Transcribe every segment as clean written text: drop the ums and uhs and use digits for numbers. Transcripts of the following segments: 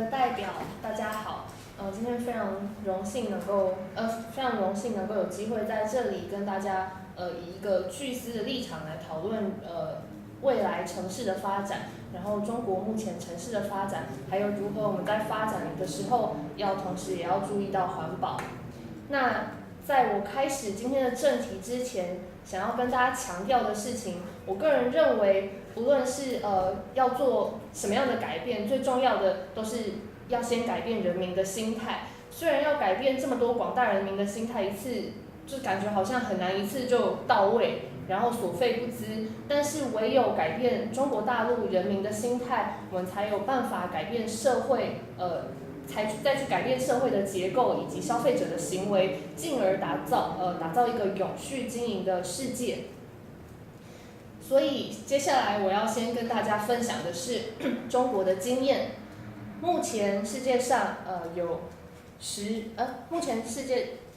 的代表，大家好。今天非常荣幸能够有机会在这里跟大家以一个巨资的立场来讨论未来城市的发展，然后中国目前城市的发展，还有如何我们在发展的时候同时也要注意到环保。那在我开始今天的正题之前，想要跟大家强调的事情，我个人认为，不论是要做什么样的改变，最重要的都是要先改变人民的心态。虽然要改变这么多广大人民的心态，一次就感觉好像很难一次就到位，然后所费不赀。但是唯有改变中国大陆人民的心态，我们才有办法改变社会，再去改变社会的结构以及消费者的行为，进而打造一个永续经营的世界。所以接下来我要先跟大家分享的是中国的经验。目前世界上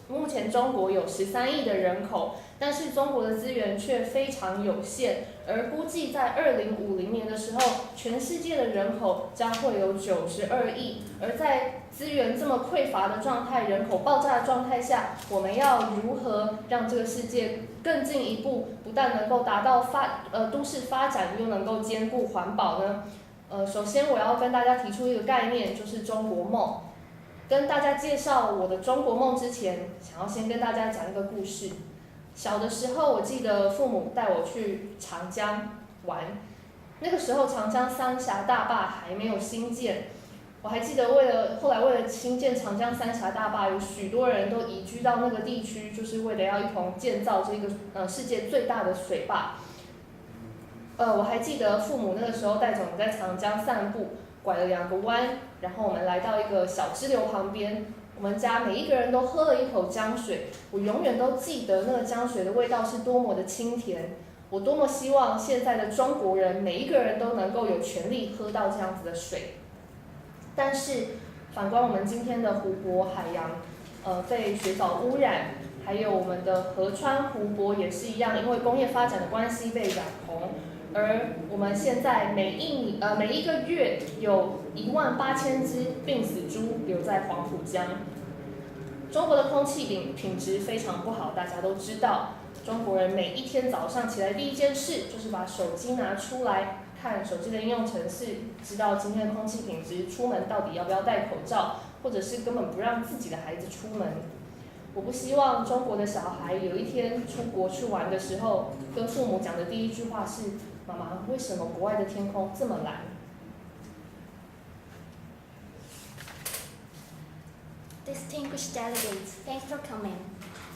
目前中国有13亿的人口，但是中国的资源却非常有限，而估计在2050年的时候，全世界的人口将会有92亿。而在资源这么匮乏的状态，人口爆炸的状态下，我们要如何让这个世界更进一步，不但能够达到都市发展，又能够兼顾环保呢？首先我要跟大家提出一个概念，就是中国梦。跟大家介绍我的中国梦之前，想要先跟大家讲一个故事。小的时候，我记得父母带我去长江玩，那个时候长江三峡大坝还没有兴建。我还记得后来为了兴建长江三峡大坝，有许多人都移居到那个地区，就是为了要一同建造这个世界最大的水坝。我还记得父母那个时候带着我们在长江散步，拐了2个弯，然后我们来到一个小支流旁边。我们家每一个人都喝了一口江水，我永远都记得那个江水的味道是多么的清甜。我多么希望现在的中国人每一个人都能够有权利喝到这样子的水。但是反观我们今天的湖泊海洋，被水藻污染，还有我们的河川湖泊也是一样，因为工业发展的关系被染红。而我们现在每一个月有18000只病死猪留在黄浦江。中国的空气品质非常不好，大家都知道。中国人每一天早上起来第一件事就是把手机拿出来看手机的应用程式，知道今天的空气品质，出门到底要不要戴口罩，或者是根本不让自己的孩子出门。我不希望中国的小孩有一天出国去玩的时候，跟父母讲的第一句话是：妈妈，为什么国外的天空这么蓝？Distinguished delegates, thanks for coming.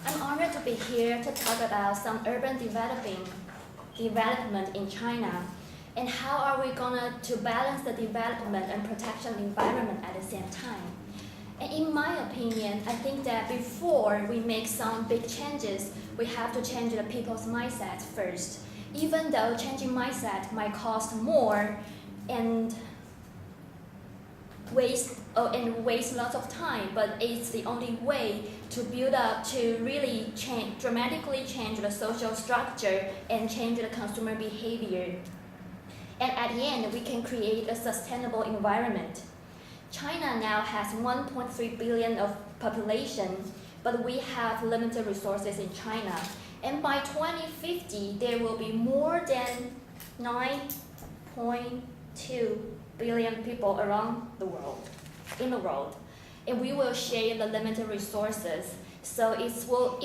I'm honored to be here to talk about some urban development in China, and how are we to balance the development and protection environment at the same time. And in my opinion, I think that before we make some big changes, we have to change the people's mindset first. Even though changing mindset might cost more and waste lots of time, but it's the only way to really dramatically change the social structure and change the consumer behavior. And at the end, we can create a sustainable environment. China now has 1.3 billion of population, but we have limited resources in China. And by 2050, there will be more than 9.2 billion people in the world. And we will share the limited resources. So it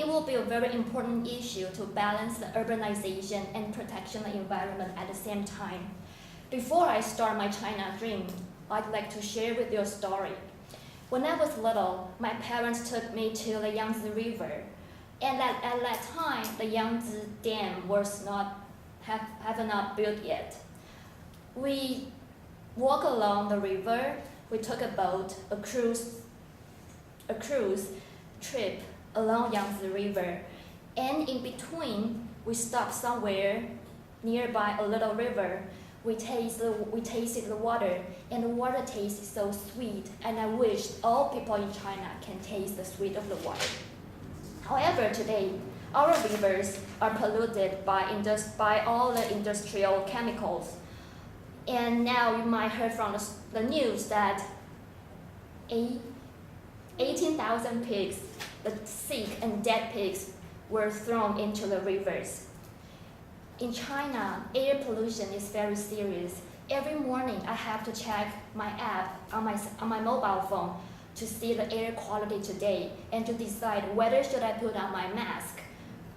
will be a very important issue to balance the urbanization and protection of the environment at the same time. Before I start my China dream, I'd like to share with you a story. When I was little, my parents took me to the Yangtze River. And at that time, the Yangtze Dam was not built yet. We walked along the river. We took a boat, a cruise trip along Yangtze River. And in between, we stopped somewhere nearby a little river. We tasted the water, and the water tasted so sweet. And I wish all people in China can taste the sweet of the water. However, today, our rivers are polluted by all the industrial chemicals. And now you might heard from the news that 18,000 pigs, the sick and dead pigs, were thrown into the rivers. In China, air pollution is very serious. Every morning, I have to check my app on my mobile phone to see the air quality today and to decide whether should I put on my mask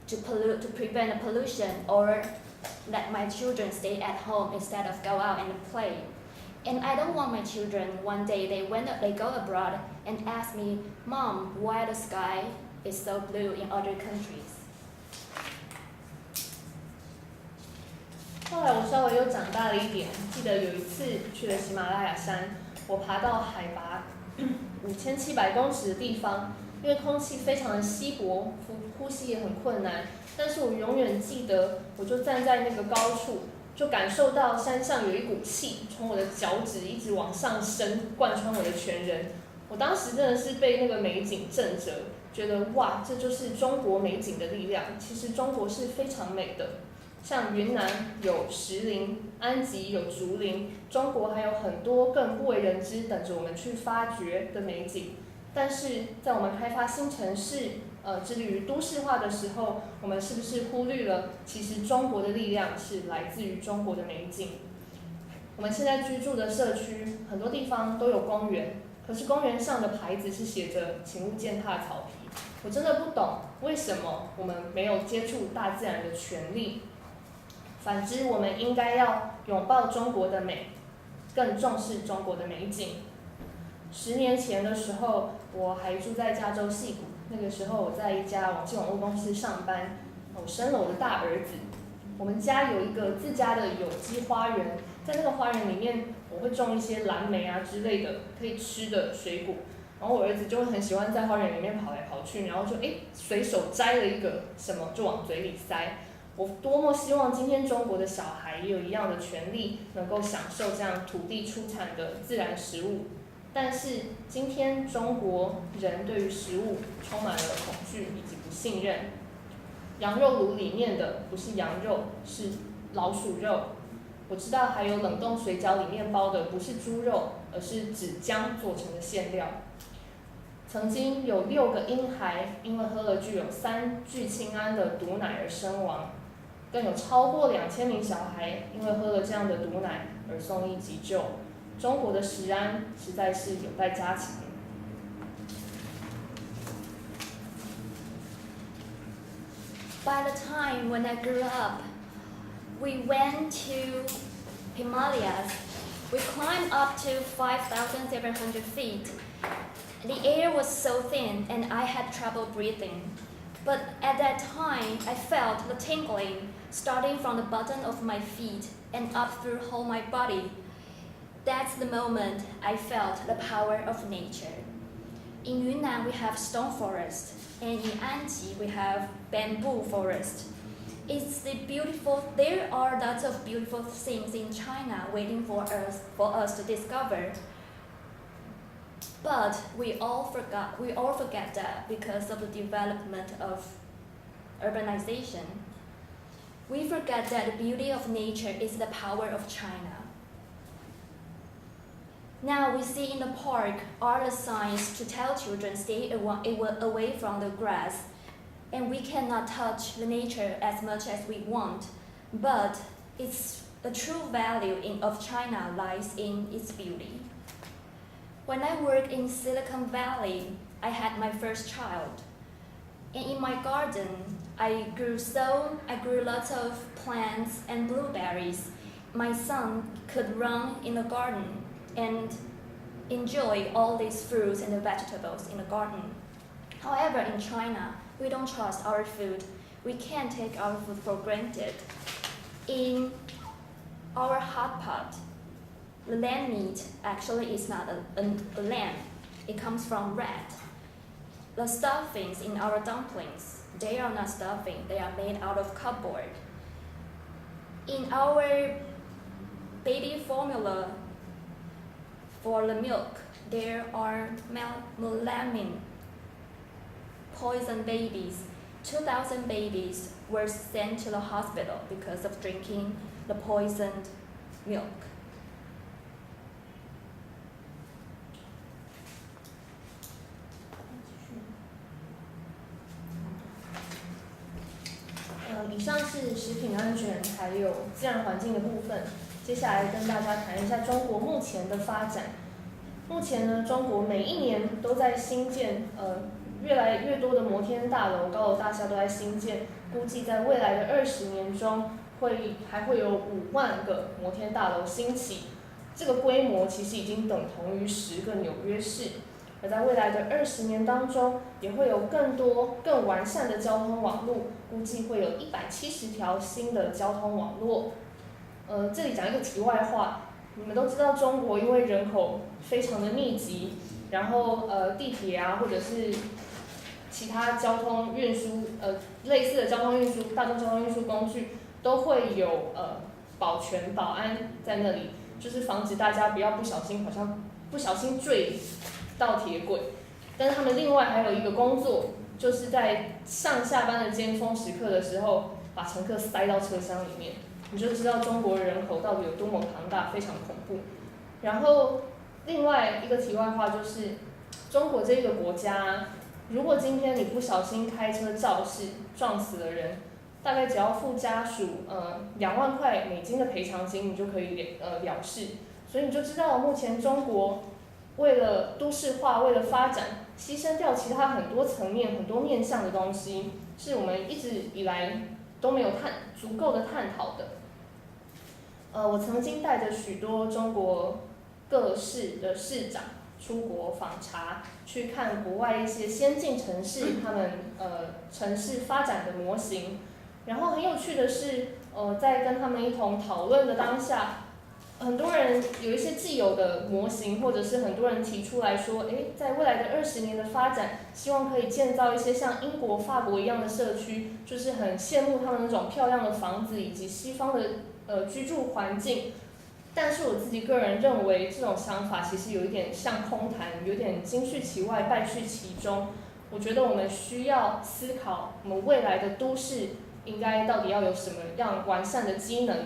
to prevent the pollution or let my children stay at home instead of go out and play. And I don't want my children one day they go abroad and ask me, Mom, why the sky is so blue in other countries? 后来我稍微又长大了一点，记得有一次去了喜马拉雅山，我爬到海拔5700公尺的地方，因为空气非常的稀薄，呼吸也很困难。但是我永远记得，我就站在那个高处，就感受到山上有一股气从我的脚趾一直往上升，贯穿我的全人。我当时真的是被那个美景震折，觉得哇，这就是中国美景的力量。其实中国是非常美的。像云南有石林，安吉有竹林，中国还有很多更不为人知等着我们去发掘的美景。但是在我们开发新城市，致力于都市化的时候，我们是不是忽略了，其实中国的力量是来自于中国的美景？我们现在居住的社区，很多地方都有公园，可是公园上的牌子是写着"请勿践踏草皮"。我真的不懂，为什么我们没有接触大自然的权利？反之，我们应该要拥抱中国的美，更重视中国的美景。10年前的时候，我还住在加州矽谷，那个时候我在一家网际网络公司上班，我生了我的大儿子。我们家有一个自家的有机花园，在那个花园里面，我会种一些蓝莓啊之类的可以吃的水果。然后我儿子就会很喜欢在花园里面跑来跑去，然后就随手摘了一个什么就往嘴里塞。我多么希望今天中国的小孩也有一样的权利，能够享受这样土地出产的自然食物。但是今天中国人对于食物充满了恐惧以及不信任。羊肉炉里面的不是羊肉，是老鼠肉。我知道还有冷冻水饺里面包的不是猪肉，而是纸浆做成的馅料。曾经有6个婴孩因为喝了具有3聚氰胺的毒奶而身亡，更有超过2000名小孩因为喝了这样的毒奶而送医急救。中国的食安实在是有待加强。By the time when I grew up, we went to Himalayas. We climbed up to 5,700 feet. The air was so thin and I had trouble breathing. But at that time, I felt the tingling starting from the bottom of my feet and up through whole my body. That's the moment I felt the power of nature. In Yunnan, we have stone forest, and in Anji, we have bamboo forest. There are lots of beautiful things in China waiting for us to discover. But we all forget that because of the development of urbanization. We forget that the beauty of nature is the power of China. Now we see in the park are the signs to tell children stay away from the grass, and we cannot touch the nature as much as we want, but the true value of China lies in its beauty. When I worked in Silicon Valley, I had my first child. And in my garden, I grew lots of plants and blueberries. My son could run in the garden and enjoy all these fruits and the vegetables in the garden. However, in China, we don't trust our food. We can't take our food for granted. In our hot pot, the lamb meat actually is not a lamb. It comes from rat. The stuffings in our dumplings, they are not stuffing. They are made out of cardboard. In our baby formula for the milk, there are melamine, poison babies. 2,000 babies were sent to the hospital because of drinking the poisoned milk. 是食品安全还有自然环境的部分。接下来跟大家谈一下中国目前的发展。目前呢，中国每一年都在新建越来越多的摩天大楼、高楼大厦都在新建，估计在未来的20年中还会有5万个摩天大楼兴起。这个规模其实已经等同于10个纽约市。而在未来的20年当中，也会有更多更完善的交通网络，估计会有170条新的交通网络。这里讲一个题外话，你们都知道中国因为人口非常的密集，然后地铁啊或者是其他交通运输类似的交通运输大众交通运输工具都会有保全保安在那里，就是防止大家不要不小心坠到铁轨。但是他们另外还有一个工作，就是在上下班的尖峰时刻的时候，把乘客塞到车厢里面。你就知道中国人口到底有多么庞大，非常恐怖。然后另外一个题外话就是，中国这个国家，如果今天你不小心开车肇事撞死了人，大概只要付家属2万块美金的赔偿金，你就可以了事。所以你就知道目前中国为了都市化，为了发展，牺牲掉其他很多层面、很多面向的东西，是我们一直以来都没有足够的探讨的。我曾经带着许多中国各市的市长出国访查，去看国外一些先进城市他们城市发展的模型。然后很有趣的是，在跟他们一同讨论的当下，很多人有一些既有的模型，或者是很多人提出来说，在未来的20年的发展，希望可以建造一些像英国、法国一样的社区，就是很羡慕他们那种漂亮的房子以及西方的居住环境。但是我自己个人认为，这种想法其实有一点像空谈，有点金絮其外，败絮其中。我觉得我们需要思考，我们未来的都市应该到底要有什么样完善的机能。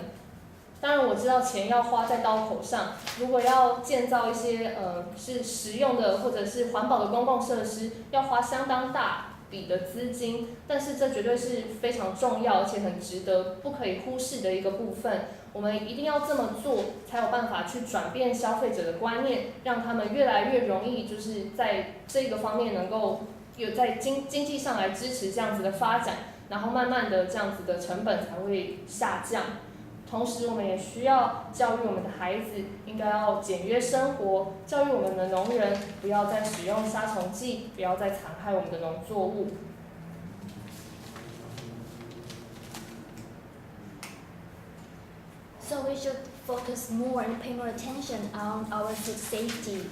当然我知道钱要花在刀口上，如果要建造一些是实用的或者是环保的公共设施，要花相当大笔的资金，但是这绝对是非常重要而且很值得不可以忽视的一个部分。我们一定要这么做，才有办法去转变消费者的观念，让他们越来越容易就是在这个方面能够有在经济上来支持这样子的发展，然后慢慢的这样子的成本才会下降。同时我们也需要教育我们的孩子应该要简约生活，教育我们的农人不要再使用杀虫剂，不要再残害我们的农作物。So we should focus more and pay more attention on our food safety.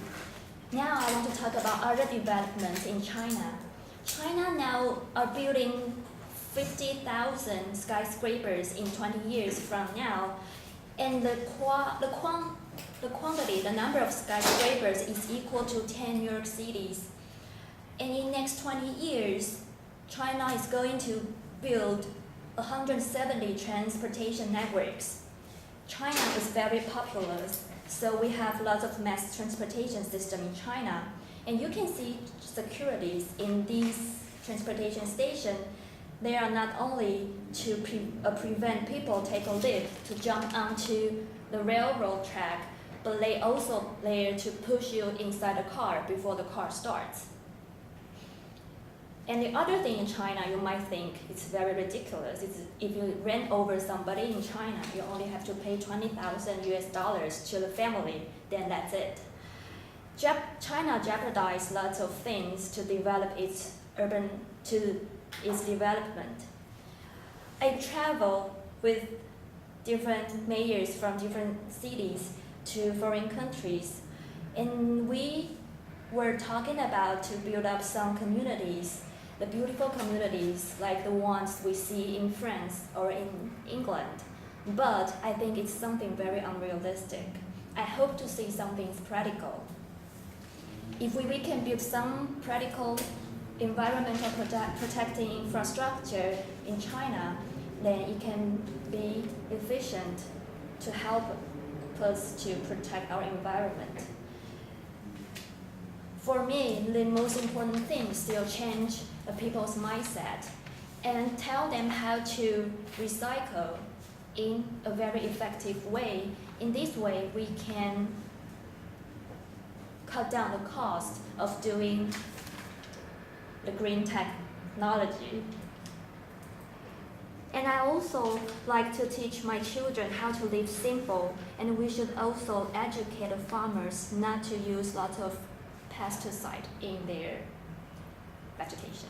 Now I want to talk about other developments in China. China now are building 50,000 skyscrapers in 20 years from now, and the number of skyscrapers is equal to 10 New York cities. And in next 20 years, China is going to build 170 transportation networks. China is very populous, so we have lots of mass transportation system in China. And you can see securities in these transportation stations. They are not only to prevent people take a lift to jump onto the railroad track, but they also there to push you inside the car before the car starts. And the other thing in China, you might think it's very ridiculous. It's if you rent over somebody in China, you only have to pay $20,000 to the family, then that's it. China jeopardized lots of things to develop its development. I travel with different mayors from different cities to foreign countries, and we were talking about to build up some communities, the beautiful communities like the ones we see in France or in England. But I think it's something very unrealistic. I hope to see something practical. If we can build some practical environmental protecting infrastructure in China, then it can be efficient to help us to protect our environment. For me, the most important thing is still change the people's mindset. and tell them how to recycle in a very effective way. In this way, we can cut down the cost of doing the green technology. And I also like to teach my children how to live simple, and we should also educate the farmers not to use lots of pesticide in their vegetation.